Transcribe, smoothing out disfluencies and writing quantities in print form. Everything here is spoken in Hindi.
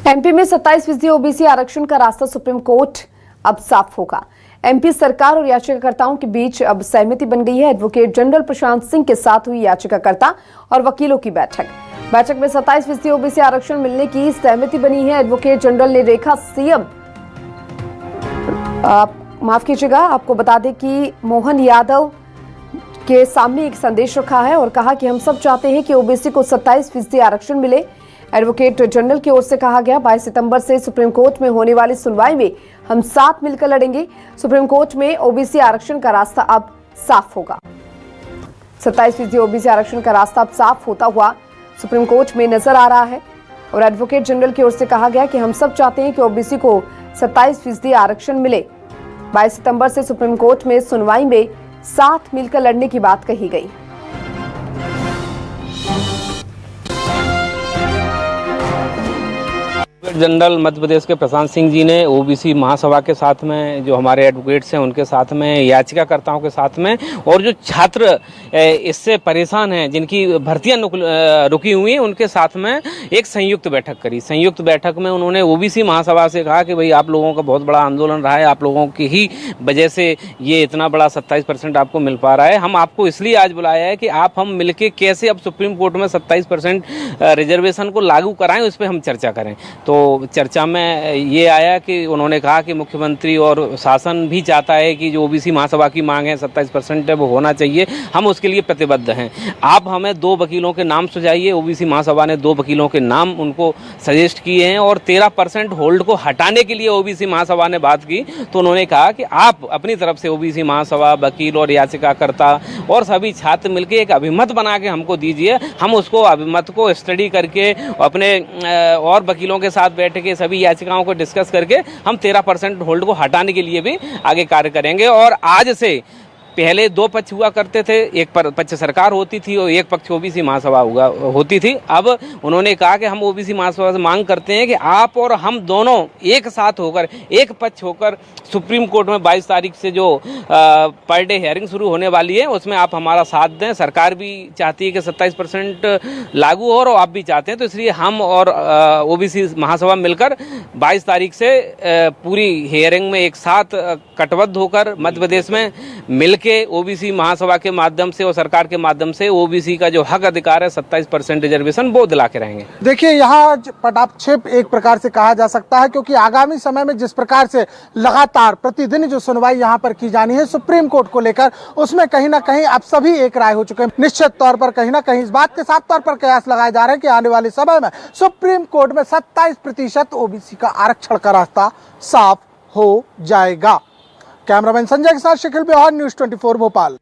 एमपी में 27% ओबीसी आरक्षण का रास्ता सुप्रीम कोर्ट अब साफ होगा। एमपी सरकार और याचिकाकर्ताओं के बीच अब सहमति बन गई है। एडवोकेट जनरल प्रशांत सिंह के साथ हुई याचिकाकर्ता और वकीलों की बैठक में 27% ओबीसी आरक्षण मिलने की सहमति बनी है। एडवोकेट जनरल ने रेखा सीएम माफ कीजिएगा, आपको बता दें कि मोहन यादव के सामने एक संदेश रखा है और कहा कि हम सब चाहते हैं कि ओबीसी को 27% आरक्षण मिले। एडवोकेट जनरल की ओर से कहा गया 22 सितंबर से सुप्रीम कोर्ट में होने वाली सुनवाई में हम साथ मिलकर लड़ेंगे। सुप्रीम कोर्ट में ओबीसी आरक्षण का रास्ता अब साफ होगा। 27% ओबीसी आरक्षण का रास्ता अब साफ होता हुआ सुप्रीम कोर्ट में नजर आ रहा है और एडवोकेट जनरल की ओर से कहा गया कि हम सब चाहते हैं कि ओबीसी को 27% आरक्षण मिले। 22 सितंबर से सुप्रीम कोर्ट में सुनवाई में साथ मिलकर लड़ने की बात कही गई। जनरल मध्य प्रदेश के प्रशांत सिंह जी ने ओबीसी महासभा के साथ में, जो हमारे एडवोकेट्स हैं उनके साथ में, याचिकाकर्ताओं के साथ में और जो छात्र इससे परेशान हैं, जिनकी भर्तियां रुकी हुई हैं, उनके साथ में एक संयुक्त बैठक करी। संयुक्त बैठक में उन्होंने ओबीसी महासभा से कहा कि भाई आप लोगों का बहुत बड़ा आंदोलन रहा है, आप लोगों की ही वजह से ये इतना बड़ा 27% आपको मिल पा रहा है। हम आपको इसलिए आज बुलाया है कि हम मिलके कैसे अब सुप्रीम कोर्ट में 27% रिजर्वेशन को लागू कराएं, उस पर हम चर्चा करें। तो चर्चा में ये आया कि उन्होंने कहा कि मुख्यमंत्री और शासन भी चाहता है कि जो ओबीसी महासभा की मांग है 27% है वो होना चाहिए, हम उसके लिए प्रतिबद्ध हैं। आप हमें 2 वकीलों के नाम सुझाइए। ओबीसी महासभा ने 2 वकीलों के नाम उनको सजेस्ट किए हैं और 13% होल्ड को हटाने के लिए ओबीसी महासभा ने बात की। तो उन्होंने कहा कि आप अपनी तरफ से ओबीसी महासभा, वकील और याचिकाकर्ता और सभी छात्र मिलकर एक अभिमत बना के हमको दीजिए। हम उसको अभिमत को स्टडी करके अपने और वकीलों के साथ बैठ के सभी याचिकाओं को डिस्कस करके हम 13% होल्ड को हटाने के लिए भी आगे कार्य करेंगे। और आज से पहले 2 पक्ष हुआ करते थे, एक पक्ष सरकार होती थी और एक पक्ष ओबीसी महासभा होती थी। अब उन्होंने कहा कि हम ओबीसी महासभा से मांग करते हैं कि आप और हम दोनों एक साथ होकर, एक पक्ष होकर सुप्रीम कोर्ट में 22 तारीख से जो पर डे हियरिंग शुरू होने वाली है उसमें आप हमारा साथ दें। सरकार भी चाहती है कि 27% लागू हो और आप भी चाहते हैं, तो इसलिए हम और ओबीसी महासभा मिलकर 22 तारीख से पूरी हियरिंग में एक साथ कटिबद्ध होकर मध्य प्रदेश में मिल के ओबीसी महासभा के माध्यम से और सरकार के माध्यम से ओबीसी का जो हक अधिकार है 27% रिजर्वेशन वो दिला के रहेंगे। देखिए, यहाँ पटाक्षेप एक प्रकार से कहा जा सकता है, क्योंकि आगामी समय में जिस प्रकार से लगातार प्रतिदिन जो सुनवाई यहाँ पर की जानी है सुप्रीम कोर्ट को लेकर, उसमें कहीं ना कहीं अब सभी एक राय हो चुके हैं। निश्चित तौर पर कहीं ना कहीं इस बात के साफ तौर पर कयास लगाए जा रहे हैं कि आने वाले समय में सुप्रीम कोर्ट में 27% ओबीसी का आरक्षण का रास्ता साफ हो जाएगा। कैमरामैन संजय के साथ शिखिल बिहार, न्यूज़ 24 भोपाल।